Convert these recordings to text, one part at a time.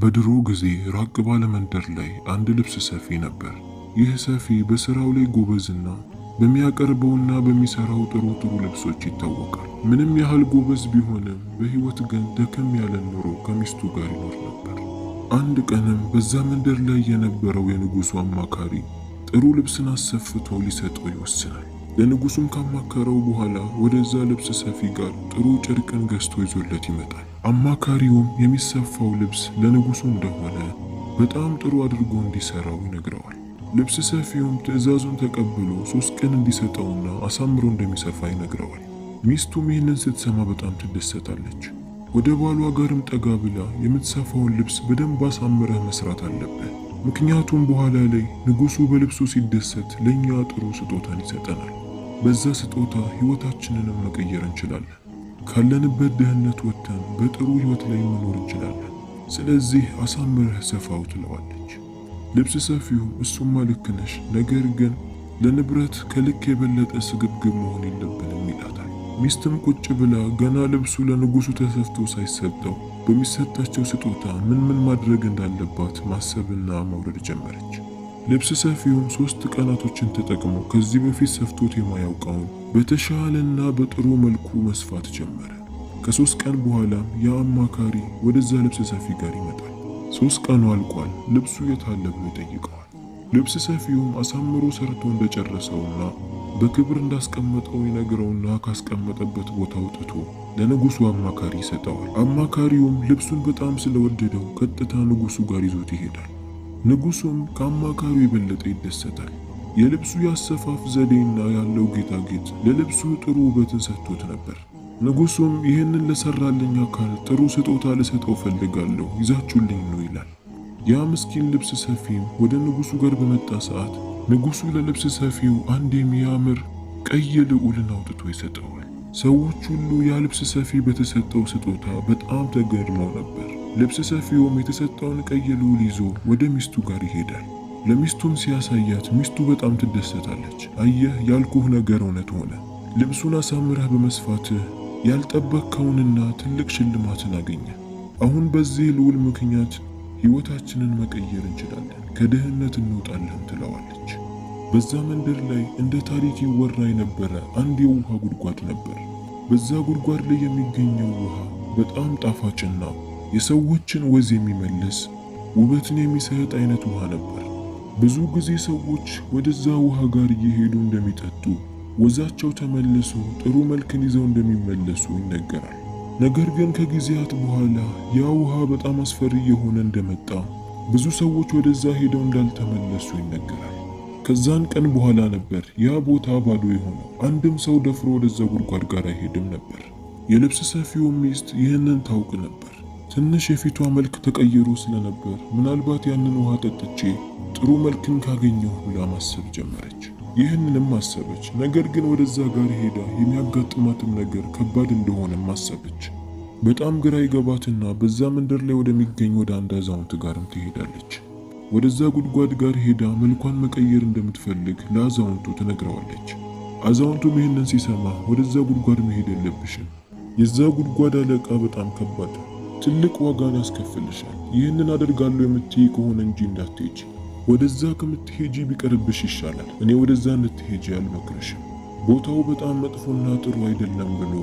በድሮ ጊዜ ራቅ ባለ መንደር ላይ አንድ ልብስ ሰፊ ነበር። ይህ ሰፊ በስራው ላይ ጎበዝና በሚያቀርበውና በሚሰራው ጥሩ ልብሶች ይታወቃል። ምንም ያህል ጎበዝ ቢሆንም በህይወት ግን ደከም ያለ ኑሮ ከሚስቱ ጋር ይኖር ነበር። አንድ ቀንም በዛ መንደር ላይ የነበረው የንጉሱ አማካሪ ጥሩ ልብስን አሰፍቶ ሊሰጠው ይወስናል። ለንጉሱም ካማከረው በኋላ ወደዛ ልብስ ሰፊ ጋር ጥሩ ጨርቅን ገዝቶ ይዞለት ይመጣል። አማካሪውም የሚሰፋው ልብስ ለንጉሱ እንደሆነ በጣም ጥሩ አድርጎ እንዲሰራው ይነግረዋል። ልብስ ሰፊውም ትዕዛዙን ተቀብሎ 3 ቀን እንዲሰጠውና አሳምሮ እንደሚሰፋ ይነግረዋል። ሚስቱም ይህንን ስትሰማ በጣም ትደሰታለች። ወደ ባሏ ጋርም ጠጋ ብላ የምትሰፋውን ልብስ በደንብ አሳምረህ መስራት አለብህ፣ ምክንያቱም በኋላ ላይ ንጉሱ በልብሱ ሲደሰት ለኛ ጥሩ ስጦታን ይሰጠናል። በዛ ስጦታ ህይወታችንንም መቀየር እንችላለን። ካለንበት ድህነት ወጥተን በጥሩ ህይወት ላይ መኖር እንችላለን። ስለዚህ አሳምረህ ሰፋው ትለዋለች። ልብስ ሰፊው እሱማ ልክ ነሽ፣ ነገር ግን ለንብረት ከልክ የበለጠ ስግብግብ መሆን የለብንም ይላታል። ሚስትም ቁጭ ብላ ገና ልብሱ ለንጉሱ ተሰፍቶ ሳይሰጠው በሚሰጣቸው ስጦታ ምን ማድረግ እንዳለባት ማሰብና ማውረድ ጀመረች። ልብስ ሰፊውም 3 ቀናቶችን ተጠቅሞ ከዚህ በፊት ሰፍቶት የማያውቀውን በተሻለና በጥሩ መልኩ መስፋት ጀመረ። ከ3 ቀን በኋላም የአማካሪ ወደዛ ልብስ ሰፊ ጋር ይመጣል። 3 ቀኑ አልቋል፣ ልብሱ የት አለ ብሎ ይጠይቀዋል። ልብስ ሰፊውም አሳምሮ ሰርቶ እንደጨረሰውና በክብር እንዳስቀመጠው ይነግረውና ካስቀመጠበት ቦታ አውጥቶ ለንጉሱ አማካሪ ይሰጠዋል። አማካሪውም ልብሱን በጣም ስለወደደው ቀጥታ ንጉሱ ጋር ይዞት ይሄዳል። ንጉሱም ከአማካሪው የበለጠ ይደሰታል። የልብሱ ያሰፋፍ ዘዴና ያለው ጌጣጌጥ ለልብሱ ጥሩ ውበትን ሰጥቶት ነበር። ንጉሱም ይህንን ለሰራልኝ አካል ጥሩ ስጦታ ልሰጠው ፈልጋለሁ፣ ይዛችሁልኝ ነው ይላል። ያ ምስኪን ልብስ ሰፊም ወደ ንጉሱ ጋር በመጣ ሰዓት ንጉሱ ለልብስ ሰፊው አንድ የሚያምር ቀይ ልዑልን አውጥቶ ይሰጠዋል። ሰዎች ሁሉ ያ ልብስ ሰፊ በተሰጠው ስጦታ በጣም ተገርመው ነበር። ልብስ ሰፊውም የተሰጠውን ቀይ ልዑል ይዞ ወደ ሚስቱ ጋር ይሄዳል። ለሚስቱም ሲያሳያት ሚስቱ በጣም ትደሰታለች። አየህ፣ ያልኩህ ነገር እውነት ሆነ። ልብሱን አሳምረህ በመስፋትህ ያልጠበቅከውንና ትልቅ ሽልማትን አገኘ። አሁን በዚህ ልዑል ምክንያት ህይወታችንን መቀየር እንችላለን፣ ከድህነት እንወጣለን ትለዋለች። በዛ መንደር ላይ እንደ ታሪክ ይወራ የነበረ አንድ የውሃ ጉድጓድ ነበር። በዛ ጉድጓድ ላይ የሚገኘው ውሃ በጣም ጣፋጭና የሰዎችን ወዝ የሚመልስ ውበትን የሚሰጥ አይነት ውሃ ነበር። ብዙ ጊዜ ሰዎች ወደዛ ውሃ ጋር እየሄዱ እንደሚጠጡ ወዛቸው ተመልሶ ጥሩ መልክን ይዘው እንደሚመለሱ ይነገራል። ነገር ግን ከጊዜያት በኋላ ያ ውሃ በጣም አስፈሪ የሆነ እንደመጣ ብዙ ሰዎች ወደዛ ሄደው እንዳልተመለሱ ይነገራል። ከዛን ቀን በኋላ ነበር ያ ቦታ ባዶ የሆነው። አንድም ሰው ደፍሮ ወደዛ ጉድጓድ ጋር አይሄድም ነበር። የልብስ ሰፊው ሚስት ይህንን ታውቅ ነበር። ትንሽ የፊቷ መልክ ተቀይሮ ስለነበር ምናልባት ያንን ውሃ ጠጥቼ ጥሩ መልክን ካገኘሁ ብላ ማሰብ ጀመረች። ይህንንም አሰበች። ነገር ግን ወደዛ ጋር ሄዳ የሚያጋጥማትም ነገር ከባድ እንደሆነ አሰበች። በጣም ግራ ይገባትና በዛ መንደር ላይ ወደሚገኝ ወደ አንድ አዛውንት ጋርም ትሄዳለች። ወደዛ ጉድጓድ ጋር ሄዳ መልኳን መቀየር እንደምትፈልግ ለአዛውንቱ ትነግረዋለች። አዛውንቱም ይህንን ሲሰማ ወደዛ ጉድጓድ መሄድ የለብሽም፣ የዛ ጉድጓድ አለቃ በጣም ከባድ፣ ትልቅ ዋጋን ያስከፍልሻል። ይህንን አደርጋለሁ የምትይ ከሆነ እንጂ እንዳትሄጂ፣ ወደዛ ከምትሄጂ ቢቀርብሽ ይሻላል። እኔ ወደዛ እንድትሄጂ አልመክርሽም፣ ቦታው በጣም መጥፎና ጥሩ አይደለም ብሎ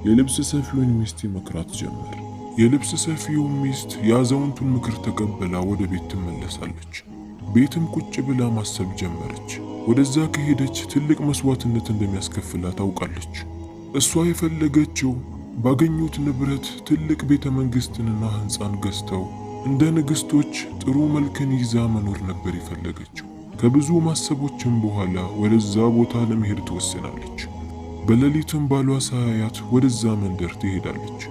የልብስ ሰፊውን ሚስት መክራት ጀመር። የልብስ ሰፊው ሚስት የአዛውንቱን ምክር ተቀበላ ወደ ቤት ትመለሳለች። ቤትም ቁጭ ብላ ማሰብ ጀመረች። ወደዛ ከሄደች ትልቅ መስዋዕትነት እንደሚያስከፍላ ታውቃለች። እሷ የፈለገችው ባገኙት ንብረት ትልቅ ቤተ መንግስትንና ህንፃን ገዝተው እንደ ንግስቶች ጥሩ መልክን ይዛ መኖር ነበር የፈለገችው። ከብዙ ማሰቦችም በኋላ ወደዛ ቦታ ለመሄድ ትወስናለች። በሌሊትም ባሏ ሳያያት ወደዛ መንደር ትሄዳለች።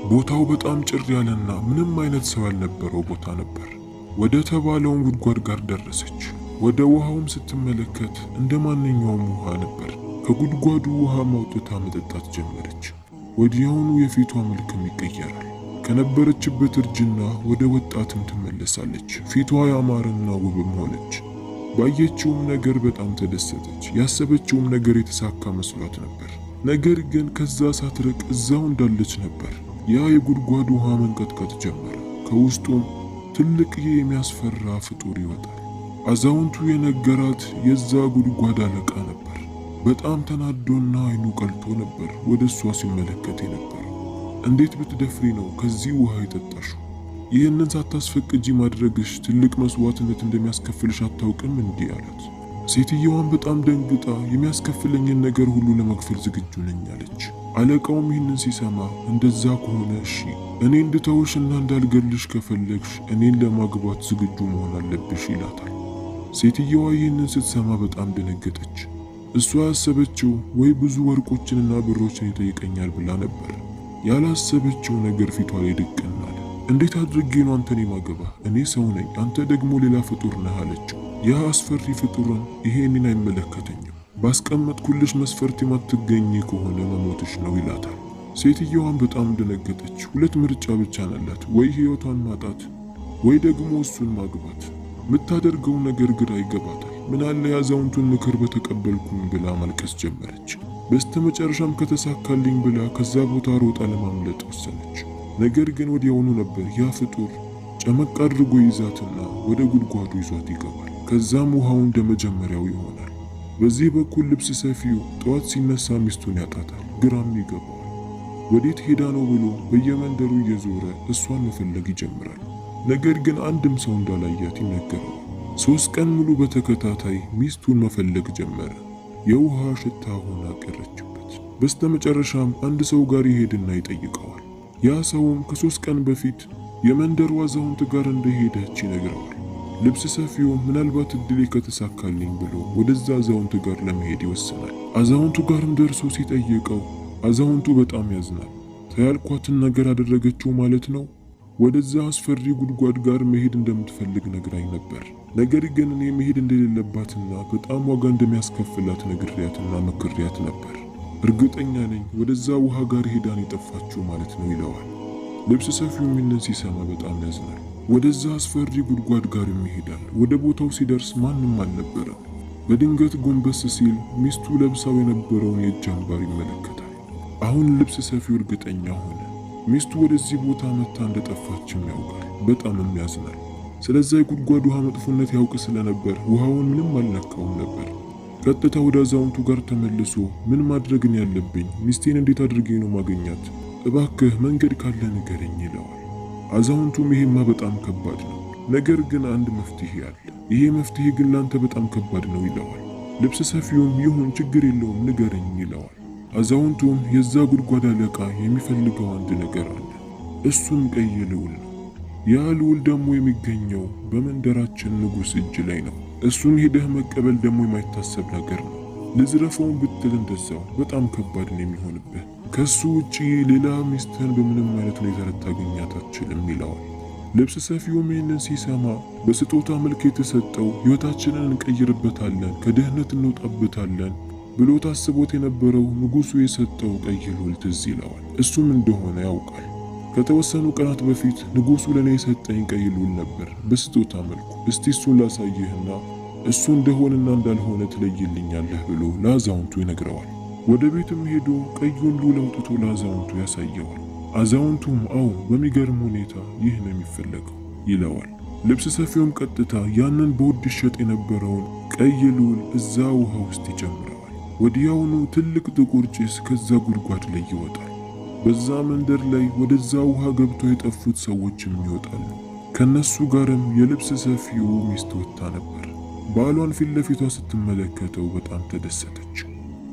ቦታው በጣም ጭር ያለና ምንም አይነት ሰው ያልነበረው ቦታ ነበር። ወደ ተባለውን ጉድጓድ ጋር ደረሰች። ወደ ውሃውም ስትመለከት እንደ ማንኛውም ውሃ ነበር። ከጉድጓዱ ውሃ ማውጥታ መጠጣት ጀመረች። ወዲያውኑ የፊቷ መልክም ይቀየራል። ከነበረችበት እርጅና ወደ ወጣትም ትመለሳለች። ፊቷ ያማረና ውብም ሆነች። ባየችውም ነገር በጣም ተደሰተች። ያሰበችውም ነገር የተሳካ መስሏት ነበር። ነገር ግን ከዛ ሳትርቅ እዛው እንዳለች ነበር። ያ የጉድጓድ ውሃ መንቀጥቀጥ ጀመረ። ከውስጡም ትልቅ የሚያስፈራ ፍጡር ይወጣል። አዛውንቱ የነገራት የዛ ጉድጓድ አለቃ ነበር። በጣም ተናዶና አይኑ ቀልቶ ነበር ወደ እሷ ሲመለከት የነበረው። እንዴት ብትደፍሪ ነው ከዚህ ውሃ የጠጣሽው? ይህንን ሳታስፈቅጂ ማድረግሽ ትልቅ መስዋዕትነት እንደሚያስከፍልሽ አታውቅም እንዲህ አላት። ሴትየዋን በጣም ደንግጣ የሚያስከፍለኝን ነገር ሁሉ ለመክፈል ዝግጁ ነኝ አለች። አለቃውም ይህንን ሲሰማ እንደዛ ከሆነ እሺ፣ እኔ እንድተውሽና እንዳልገልሽ ከፈለግሽ እኔን ለማግባት ዝግጁ መሆን አለብሽ ይላታል። ሴትየዋ ይህንን ስትሰማ በጣም ደነገጠች። እሷ ያሰበችው ወይ ብዙ ወርቆችንና ብሮችን ይጠይቀኛል ብላ ነበር። ያላሰበችው ነገር ፊቷ ላይ ድቅን አለ። እንዴት አድርጌ ነው አንተን የማገባህ? እኔ ሰው ነኝ፣ አንተ ደግሞ ሌላ ፍጡር ነህ አለችው። ያ አስፈሪ ፍጡርን ይሄ እኔን አይመለከተኝም፣ ባስቀመጥኩልሽ መስፈርት የማትገኝ ከሆነ መሞትሽ ነው ይላታል። ሴትየዋን በጣም ደነገጠች። ሁለት ምርጫ ብቻ ናላት፣ ወይ ህይወቷን ማጣት ወይ ደግሞ እሱን ማግባት። የምታደርገው ነገር ግራ ይገባታል። ምናለ የአዛውንቱን ምክር በተቀበልኩኝ ብላ ማልቀስ ጀመረች። በስተመጨረሻም ከተሳካልኝ ብላ ከዛ ቦታ ሮጣ ለማምለጥ ወሰነች። ነገር ግን ወዲያውኑ ነበር ያ ፍጡር ጨመቅ አድርጎ ይዛትና ወደ ጉድጓዱ ይዟት ይገባል። ከዛም ውሃው እንደመጀመሪያው ይሆናል። በዚህ በኩል ልብስ ሰፊው ጠዋት ሲነሳ ሚስቱን ያጣታል፣ ግራም ይገባዋል። ወዴት ሄዳ ነው ብሎ በየመንደሩ እየዞረ እሷን መፈለግ ይጀምራል። ነገር ግን አንድም ሰው እንዳላያት ይነገረዋል። 3 ቀን ሙሉ በተከታታይ ሚስቱን መፈለግ ጀመረ። የውሃ ሽታ ሆና ቀረችበት። በስተመጨረሻም አንድ ሰው ጋር ይሄድና ይጠይቀዋል። ያ ሰውም ከ3 ቀን በፊት የመንደሩ አዛውንት ጋር እንደሄደች ይነግረዋል። ልብስ ሰፊው ምናልባት እድሌ ከተሳካልኝ ብሎ ወደዛ አዛውንት ጋር ለመሄድ ይወስናል። አዛውንቱ ጋርም ደርሶ ሲጠይቀው አዛውንቱ በጣም ያዝናል። ተያልኳትን ነገር አደረገችው ማለት ነው? ወደዛ አስፈሪ ጉድጓድ ጋር መሄድ እንደምትፈልግ ነግራኝ ነበር። ነገር ግን እኔ መሄድ እንደሌለባትና በጣም ዋጋ እንደሚያስከፍላት ነግሬያትና መክሬያት ነበር። እርግጠኛ ነኝ ወደዛ ውሃ ጋር ሄዳን የጠፋችው ማለት ነው ይለዋል። ልብስ ሰፊው ይህንን ሲሰማ በጣም ያዝናል። ወደዛ አስፈሪ ጉድጓድ ጋር ይሄዳል። ወደ ቦታው ሲደርስ ማንም አልነበረም። በድንገት ጎንበስ ሲል ሚስቱ ለብሳው የነበረውን የእጅ አምባር ይመለከታል። አሁን ልብስ ሰፊው እርግጠኛ ሆነ። ሚስቱ ወደዚህ ቦታ መታ እንደጠፋችም ያውቃል። በጣምም ያዝናል። ስለዛ የጉድጓድ ውሃ መጥፎነት ያውቅ ስለነበር ውሃውን ምንም አልነካውም ነበር። ቀጥታ ወደ አዛውንቱ ጋር ተመልሶ ምን ማድረግን ያለብኝ? ሚስቴን እንዴት አድርጌ ነው ማገኛት? እባክህ መንገድ ካለ ንገረኝ ይለዋል። አዛውንቱም ይሄማ በጣም ከባድ ነው፣ ነገር ግን አንድ መፍትሄ አለ። ይሄ መፍትሄ ግን ላንተ በጣም ከባድ ነው ይለዋል። ልብስ ሰፊውም ይሁን ችግር የለውም ንገረኝ ይለዋል። አዛውንቱም የዛ ጉድጓድ አለቃ የሚፈልገው አንድ ነገር አለ። እሱም ቀይ ልዑል ነው። ያ ልዑል ደግሞ የሚገኘው በመንደራችን ንጉሥ እጅ ላይ ነው። እሱን ሄደህ መቀበል ደግሞ የማይታሰብ ነገር ነው። ልዝረፈውን ብትል እንደዛው በጣም ከባድ ነው የሚሆንብህ። ከሱ ውጪ ሌላ ሚስትህን በምንም አይነት ሁኔታ ልታገኛት አትችልም ይለዋል። ልብስ ሰፊውም ይህንን ሲሰማ በስጦታ መልክ የተሰጠው ሕይወታችንን እንቀይርበታለን፣ ከድህነት እንውጣበታለን ብሎ ታስቦት የነበረው ንጉሡ የሰጠው ቀይ ልዑል ትዝ ይለዋል። እሱም እንደሆነ ያውቃል። ከተወሰኑ ቀናት በፊት ንጉሡ ለኔ የሰጠኝ ቀይ ልዑል ነበር በስጦታ መልኩ። እስቲ እሱን ላሳይህና እሱ እንደሆነና እንዳልሆነ ትለይልኛለህ ብሎ ለአዛውንቱ ይነግረዋል። ወደ ቤትም ሄዶ ቀዩን ልዑል አውጥቶ ለአዛውንቱ ያሳየዋል። አዛውንቱም አዎ በሚገርም ሁኔታ ይህ ነው የሚፈለገው ይለዋል። ልብስ ሰፊውም ቀጥታ ያንን በውድ ይሸጥ የነበረውን ቀይ ልዑል እዛ ውሃ ውስጥ ይጨምራል። ወዲያውኑ ትልቅ ጥቁር ጭስ ከዛ ጉድጓድ ላይ ይወጣል። በዛ መንደር ላይ ወደዛ ውሃ ገብቶ የጠፉት ሰዎችም ይወጣሉ። ከነሱ ጋርም የልብስ ሰፊው ሚስት ወጥታ ነበር። ባሏን ፊት ለፊቷ ስትመለከተው በጣም ተደሰተች።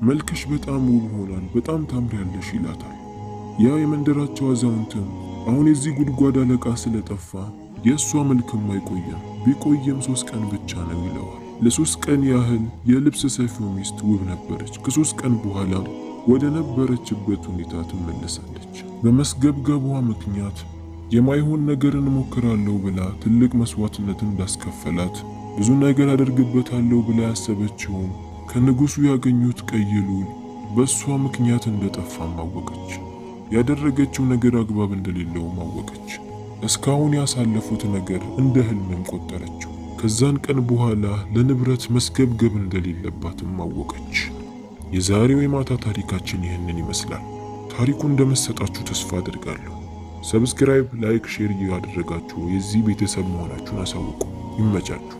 መልክሽ በጣም ውብ ሆኗል፣ በጣም ታምሪያለሽ ይላታል። ያ የመንደራቸው አዛውንትም አሁን የዚህ ጉድጓድ አለቃ ስለጠፋ የእሷ መልክም አይቆየም፣ ቢቆየም 3 ቀን ብቻ ነው ይለዋል። ለ3 ቀን ያህል የልብስ ሰፊው ሚስት ውብ ነበረች። ከ3 ቀን በኋላ ወደ ነበረችበት ሁኔታ ትመለሳለች። በመስገብገቧ ምክንያት የማይሆን ነገርን ሞክራለሁ ብላ ትልቅ መስዋዕትነትን እንዳስከፈላት፣ ብዙ ነገር አደርግበታለሁ ብላ ያሰበችውን ከንጉሡ ያገኙት ቀይ ልዑል በእሷ ምክንያት እንደጠፋም አወቀች። ያደረገችው ነገር አግባብ እንደሌለውም አወቀች። እስካሁን ያሳለፉት ነገር እንደ ህልምም ቆጠረችው። ከዛን ቀን በኋላ ለንብረት መስገብገብ እንደሌለባትም አወቀች። የዛሬው የማታ ታሪካችን ይህንን ይመስላል። ታሪኩ እንደመሰጣችሁ ተስፋ አድርጋለሁ። ሰብስክራይብ፣ ላይክ፣ ሼር እያደረጋችሁ የዚህ ቤተሰብ መሆናችሁን አሳውቁ። ይመቻችሁ።